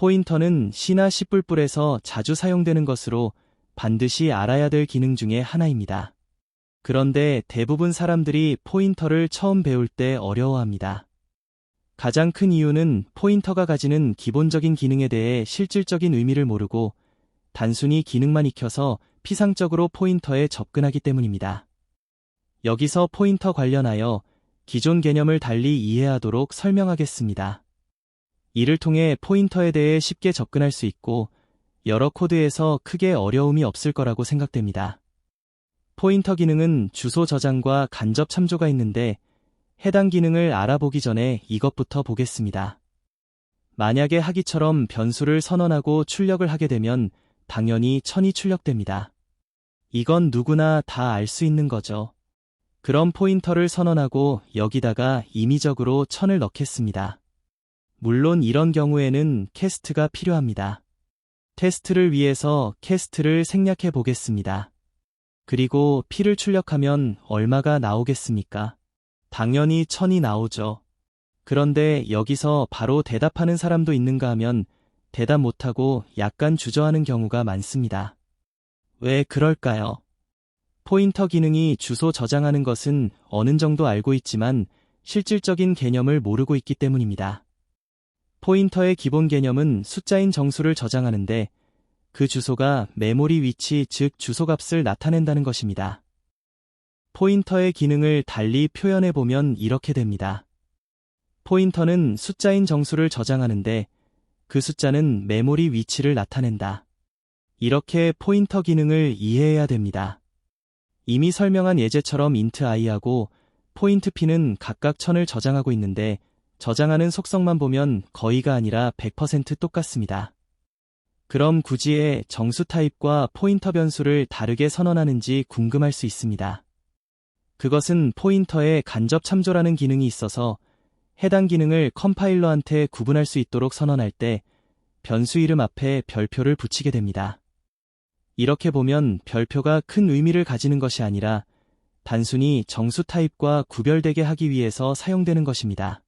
포인터는 C나 C++에서 자주 사용되는 것으로 반드시 알아야 될 기능 중에 하나입니다. 그런데 대부분 사람들이 포인터를 처음 배울 때 어려워합니다. 가장 큰 이유는 포인터가 가지는 기본적인 기능에 대해 실질적인 의미를 모르고 단순히 기능만 익혀서 피상적으로 포인터에 접근하기 때문입니다. 여기서 포인터 관련하여 기존 개념을 달리 이해하도록 설명하겠습니다. 이를 통해 포인터에 대해 쉽게 접근할 수 있고 여러 코드에서 크게 어려움이 없을 거라고 생각됩니다. 포인터 기능은 주소 저장과 간접 참조가 있는데 해당 기능을 알아보기 전에 이것부터 보겠습니다. 만약에 하기처럼 변수를 선언하고 출력을 하게 되면 당연히 1000이 출력됩니다. 이건 누구나 다 알 수 있는 거죠. 그럼 포인터를 선언하고 여기다가 임의적으로 1000을 넣겠습니다. 물론 이런 경우에는 캐스트가 필요합니다. 테스트를 위해서 캐스트를 생략해 보겠습니다. 그리고 P를 출력하면 얼마가 나오겠습니까? 당연히 1000이 나오죠. 그런데 여기서 바로 대답하는 사람도 있는가 하면 대답 못하고 약간 주저하는 경우가 많습니다. 왜 그럴까요? 포인터 기능이 주소 저장하는 것은 어느 정도 알고 있지만 실질적인 개념을 모르고 있기 때문입니다. 포인터의 기본 개념은 숫자인 정수를 저장하는데 그 주소가 메모리 위치 즉 주소값을 나타낸다는 것입니다. 포인터의 기능을 달리 표현해보면 이렇게 됩니다. 포인터는 숫자인 정수를 저장하는데 그 숫자는 메모리 위치를 나타낸다. 이렇게 포인터 기능을 이해해야 됩니다. 이미 설명한 예제처럼 int i하고 포인트 p는 각각 1000을 저장하고 있는데 저장하는 속성만 보면 거의가 아니라 100% 똑같습니다. 그럼 굳이 정수 타입과 포인터 변수를 다르게 선언하는지 궁금할 수 있습니다. 그것은 포인터에 간접 참조라는 기능이 있어서 해당 기능을 컴파일러한테 구분할 수 있도록 선언할 때 변수 이름 앞에 별표를 붙이게 됩니다. 이렇게 보면 별표가 큰 의미를 가지는 것이 아니라 단순히 정수 타입과 구별되게 하기 위해서 사용되는 것입니다.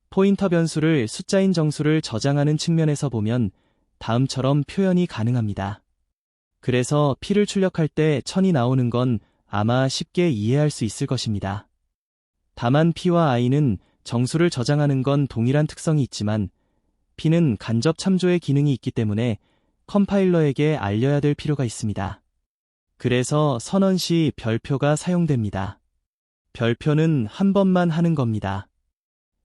포인터 변수를 숫자인 정수를 저장하는 측면에서 보면 다음처럼 표현이 가능합니다. 그래서 P를 출력할 때 1000이 나오는 건 아마 쉽게 이해할 수 있을 것입니다. 다만 P와 I는 정수를 저장하는 건 동일한 특성이 있지만 P는 간접 참조의 기능이 있기 때문에 컴파일러에게 알려야 될 필요가 있습니다. 그래서 선언 시 별표가 사용됩니다. 별표는 한 번만 하는 겁니다.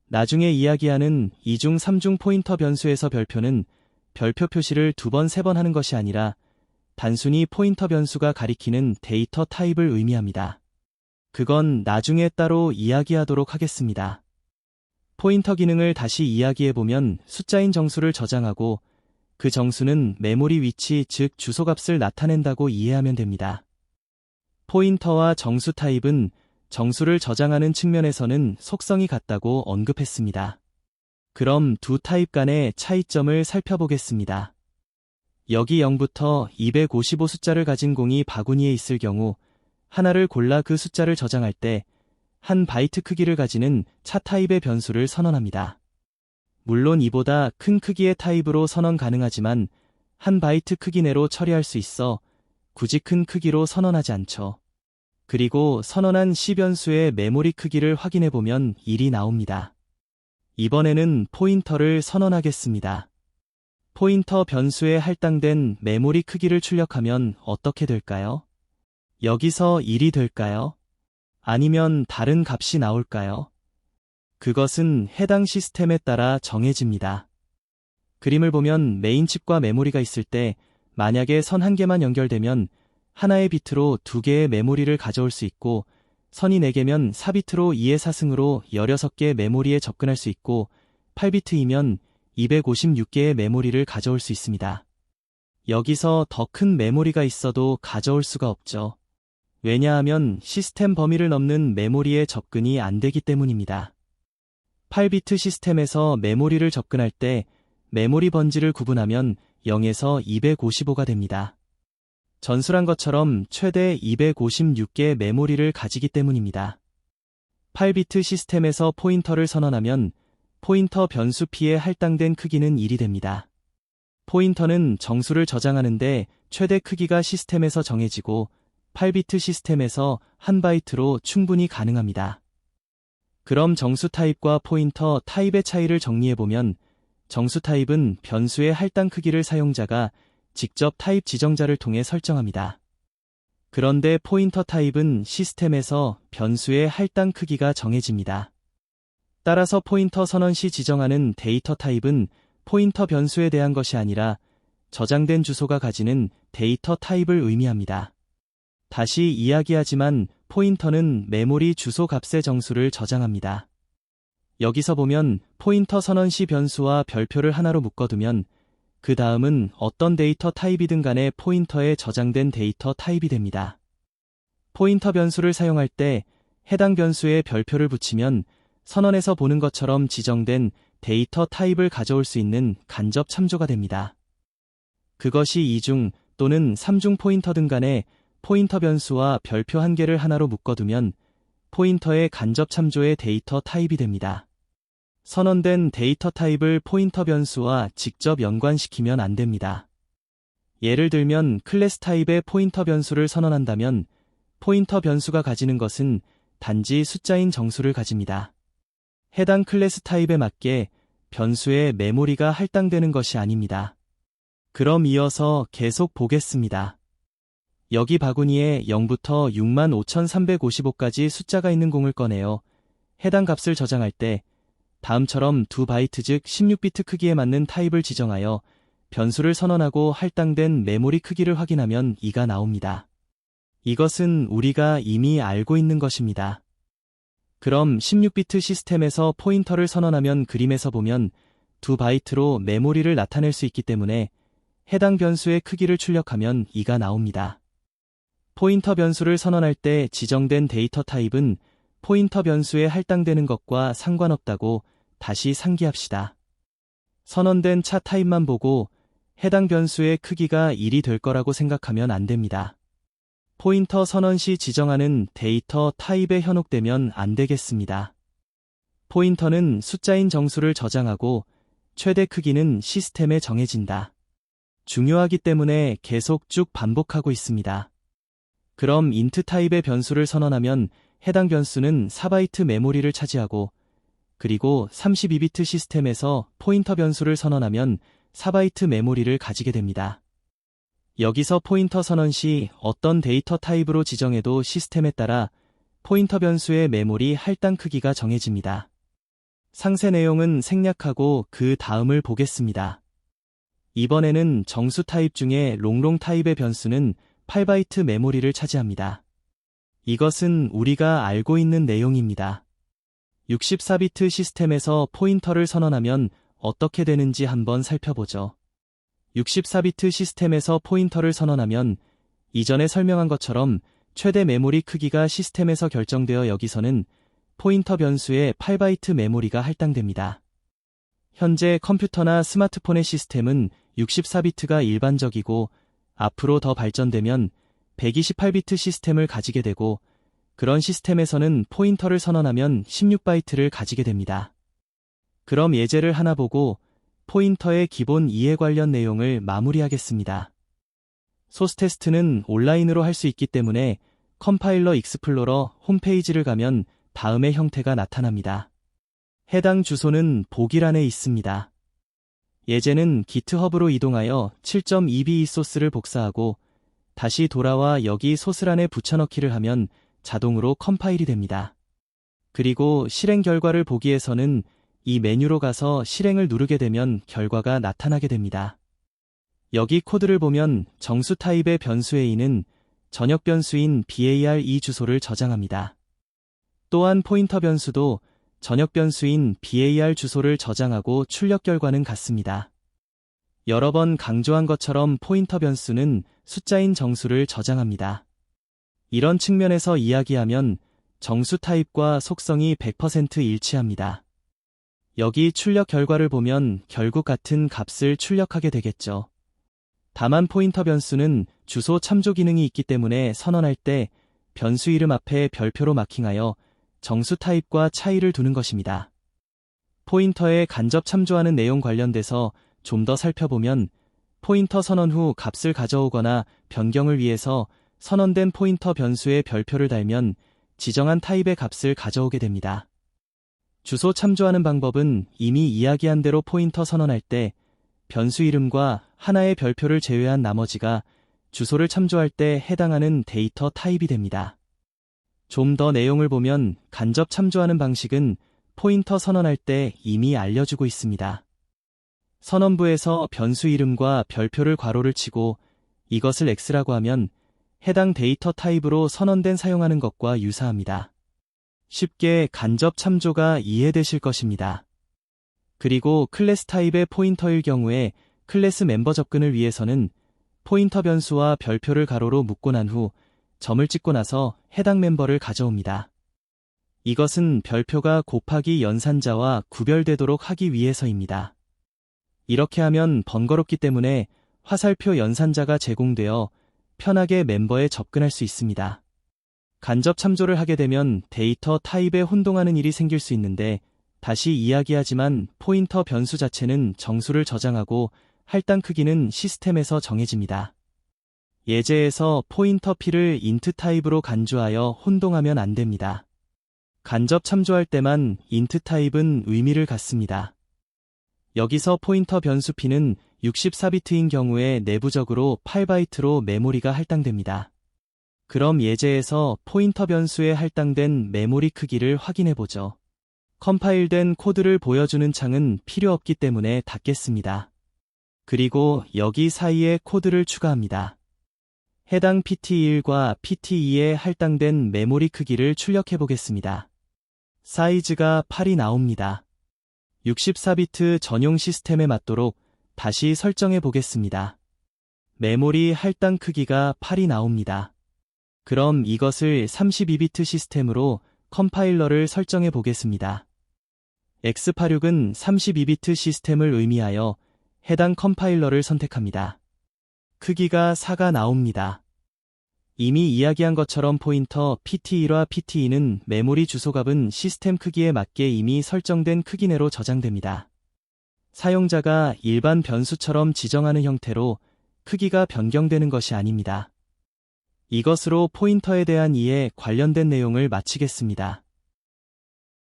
나중에 이야기하는 2중 3중 포인터 변수에서 별표는 별표 표시를 2번 3번 하는 것이 아니라 단순히 포인터 변수가 가리키는 데이터 타입을 의미합니다. 그건 나중에 따로 이야기하도록 하겠습니다. 포인터 기능을 다시 이야기해보면 숫자인 정수를 저장하고 그 정수는 메모리 위치 즉 주소값을 나타낸다고 이해하면 됩니다. 포인터와 정수 타입은 정수를 저장하는 측면에서는 속성이 같다고 언급했습니다. 그럼 두 타입 간의 차이점을 살펴보겠습니다. 여기 0부터 255 숫자를 가진 공이 바구니에 있을 경우 하나를 골라 그 숫자를 저장할 때 한 바이트 크기를 가지는 차 타입의 변수를 선언합니다. 물론 이보다 큰 크기의 타입으로 선언 가능하지만 한 바이트 크기 내로 처리할 수 있어 굳이 큰 크기로 선언하지 않죠. 그리고 선언한 C 변수의 메모리 크기를 확인해보면 1이 나옵니다. 이번에는 포인터를 선언하겠습니다. 포인터 변수에 할당된 메모리 크기를 출력하면 어떻게 될까요? 여기서 1이 될까요? 아니면 다른 값이 나올까요? 그것은 해당 시스템에 따라 정해집니다. 그림을 보면 메인 칩과 메모리가 있을 때 만약에 선 한 개만 연결되면 하나의 비트로 두 개의 메모리를 가져올 수 있고 선이 4개면 4비트로 2의 4승으로 16개 메모리에 접근할 수 있고 8비트이면 256개의 메모리를 가져올 수 있습니다. 여기서 더 큰 메모리가 있어도 가져올 수가 없죠. 왜냐하면 시스템 범위를 넘는 메모리에 접근이 안 되기 때문입니다. 8비트 시스템에서 메모리를 접근할 때 메모리 번지를 구분하면 0에서 255가 됩니다. 전술한 것처럼 최대 256개의 메모리를 가지기 때문입니다. 8비트 시스템에서 포인터를 선언하면 포인터 변수 P에 할당된 크기는 1이 됩니다. 포인터는 정수를 저장하는데 최대 크기가 시스템에서 정해지고 8비트 시스템에서 1바이트로 충분히 가능합니다. 그럼 정수 타입과 포인터 타입의 차이를 정리해보면 정수 타입은 변수의 할당 크기를 사용자가 직접 타입 지정자를 통해 설정합니다. 그런데 포인터 타입은 시스템에서 변수의 할당 크기가 정해집니다. 따라서 포인터 선언 시 지정하는 데이터 타입은 포인터 변수에 대한 것이 아니라 저장된 주소가 가지는 데이터 타입을 의미합니다. 다시 이야기하지만 포인터는 메모리 주소 값의 정수를 저장합니다. 여기서 보면 포인터 선언 시 변수와 별표를 하나로 묶어두면 그 다음은 어떤 데이터 타입이든 간에 포인터에 저장된 데이터 타입이 됩니다. 포인터 변수를 사용할 때 해당 변수에 별표를 붙이면 선언에서 보는 것처럼 지정된 데이터 타입을 가져올 수 있는 간접 참조가 됩니다. 그것이 2중 또는 3중 포인터든 간에 포인터 변수와 별표 한 개를 하나로 묶어두면 포인터의 간접 참조의 데이터 타입이 됩니다. 선언된 데이터 타입을 포인터 변수와 직접 연관시키면 안 됩니다. 예를 들면 클래스 타입의 포인터 변수를 선언한다면 포인터 변수가 가지는 것은 단지 숫자인 정수를 가집니다. 해당 클래스 타입에 맞게 변수의 메모리가 할당되는 것이 아닙니다. 그럼 이어서 계속 보겠습니다. 여기 바구니에 0부터 65,355까지 숫자가 있는 공을 꺼내어 해당 값을 저장할 때 다음처럼 2바이트 즉 16비트 크기에 맞는 타입을 지정하여 변수를 선언하고 할당된 메모리 크기를 확인하면 이가 나옵니다. 이것은 우리가 이미 알고 있는 것입니다. 그럼 16비트 시스템에서 포인터를 선언하면 그림에서 보면 2바이트로 메모리를 나타낼 수 있기 때문에 해당 변수의 크기를 출력하면 이가 나옵니다. 포인터 변수를 선언할 때 지정된 데이터 타입은 포인터 변수에 할당되는 것과 상관없다고 다시 상기합시다. 선언된 차 타입만 보고 해당 변수의 크기가 1이 될 거라고 생각하면 안 됩니다. 포인터 선언 시 지정하는 데이터 타입에 현혹되면 안 되겠습니다. 포인터는 숫자인 정수를 저장하고 최대 크기는 시스템에 정해진다. 중요하기 때문에 계속 쭉 반복하고 있습니다. 그럼 인트 타입의 변수를 선언하면 해당 변수는 4바이트 메모리를 차지하고 그리고 32비트 시스템에서 포인터 변수를 선언하면 4바이트 메모리를 가지게 됩니다. 여기서 포인터 선언 시 어떤 데이터 타입으로 지정해도 시스템에 따라 포인터 변수의 메모리 할당 크기가 정해집니다. 상세 내용은 생략하고 그 다음을 보겠습니다. 이번에는 정수 타입 중에 롱롱 타입의 변수는 8바이트 메모리를 차지합니다. 이것은 우리가 알고 있는 내용입니다. 64비트 시스템에서 포인터를 선언하면 어떻게 되는지 한번 살펴보죠. 64비트 시스템에서 포인터를 선언하면 이전에 설명한 것처럼 최대 메모리 크기가 시스템에서 결정되어 여기서는 포인터 변수에 8바이트 메모리가 할당됩니다. 현재 컴퓨터나 스마트폰의 시스템은 64비트가 일반적이고 앞으로 더 발전되면 128비트 시스템을 가지게 되고 그런 시스템에서는 포인터를 선언하면 16바이트를 가지게 됩니다. 그럼 예제를 하나 보고 포인터의 기본 이해 관련 내용을 마무리하겠습니다. 소스 테스트는 온라인으로 할 수 있기 때문에 컴파일러 익스플로러 홈페이지를 가면 다음의 형태가 나타납니다. 해당 주소는 보기란에 있습니다. 예제는 기트허브로 이동하여 7.2b 소스를 복사하고 다시 돌아와 여기 소스란에 붙여넣기를 하면 자동으로 컴파일이 됩니다. 그리고 실행 결과를 보기 위해서는 이 메뉴로 가서 실행을 누르게 되면 결과가 나타나게 됩니다. 여기 코드를 보면 정수 타입의 변수 A는 전역 변수인 BAR2 주소를 저장합니다. 또한 포인터 변수도 전역 변수인 BAR 주소를 저장하고 출력 결과는 같습니다. 여러 번 강조한 것처럼 포인터 변수는 숫자인 정수를 저장합니다. 이런 측면에서 이야기하면 정수 타입과 속성이 100% 일치합니다. 여기 출력 결과를 보면 결국 같은 값을 출력하게 되겠죠. 다만 포인터 변수는 주소 참조 기능이 있기 때문에 선언할 때 변수 이름 앞에 별표로 마킹하여 정수 타입과 차이를 두는 것입니다. 포인터에 간접 참조하는 내용 관련돼서 좀 더 살펴보면 포인터 선언 후 값을 가져오거나 변경을 위해서 선언된 포인터 변수에 별표를 달면 지정한 타입의 값을 가져오게 됩니다. 주소 참조하는 방법은 이미 이야기한 대로 포인터 선언할 때 변수 이름과 하나의 별표를 제외한 나머지가 주소를 참조할 때 해당하는 데이터 타입이 됩니다. 좀 더 내용을 보면 간접 참조하는 방식은 포인터 선언할 때 이미 알려주고 있습니다. 선언부에서 변수 이름과 별표를 괄호를 치고 이것을 X라고 하면 해당 데이터 타입으로 선언된 사용하는 것과 유사합니다. 쉽게 간접 참조가 이해되실 것입니다. 그리고 클래스 타입의 포인터일 경우에 클래스 멤버 접근을 위해서는 포인터 변수와 별표를 가로로 묶고 난 후 점을 찍고 나서 해당 멤버를 가져옵니다. 이것은 별표가 곱하기 연산자와 구별되도록 하기 위해서입니다. 이렇게 하면 번거롭기 때문에 화살표 연산자가 제공되어 편하게 멤버에 접근할 수 있습니다. 간접 참조를 하게 되면 데이터 타입에 혼동하는 일이 생길 수 있는데 다시 이야기하지만 포인터 변수 자체는 정수를 저장하고 할당 크기는 시스템에서 정해집니다. 예제에서 포인터 P를 int 타입으로 간주하여 혼동하면 안 됩니다. 간접 참조할 때만 int 타입은 의미를 갖습니다. 여기서 포인터 변수 P는 64비트인 경우에 내부적으로 8바이트로 메모리가 할당됩니다. 그럼 예제에서 포인터 변수에 할당된 메모리 크기를 확인해보죠. 컴파일된 코드를 보여주는 창은 필요 없기 때문에 닫겠습니다. 그리고 여기 사이에 코드를 추가합니다. 해당 PT1과 PT2에 할당된 메모리 크기를 출력해보겠습니다. 사이즈가 8이 나옵니다. 64비트 전용 시스템에 맞도록 다시 설정해보겠습니다. 메모리 할당 크기가 8이 나옵니다. 그럼 이것을 32비트 시스템으로 컴파일러를 설정해 보겠습니다. X86은 32비트 시스템을 의미하여 해당 컴파일러를 선택합니다. 크기가 4가 나옵니다. 이미 이야기한 것처럼 포인터 PT1과 PT2는 메모리 주소값은 시스템 크기에 맞게 이미 설정된 크기 내로 저장됩니다. 사용자가 일반 변수처럼 지정하는 형태로 크기가 변경되는 것이 아닙니다. 이것으로 포인터에 대한 이해 관련된 내용을 마치겠습니다.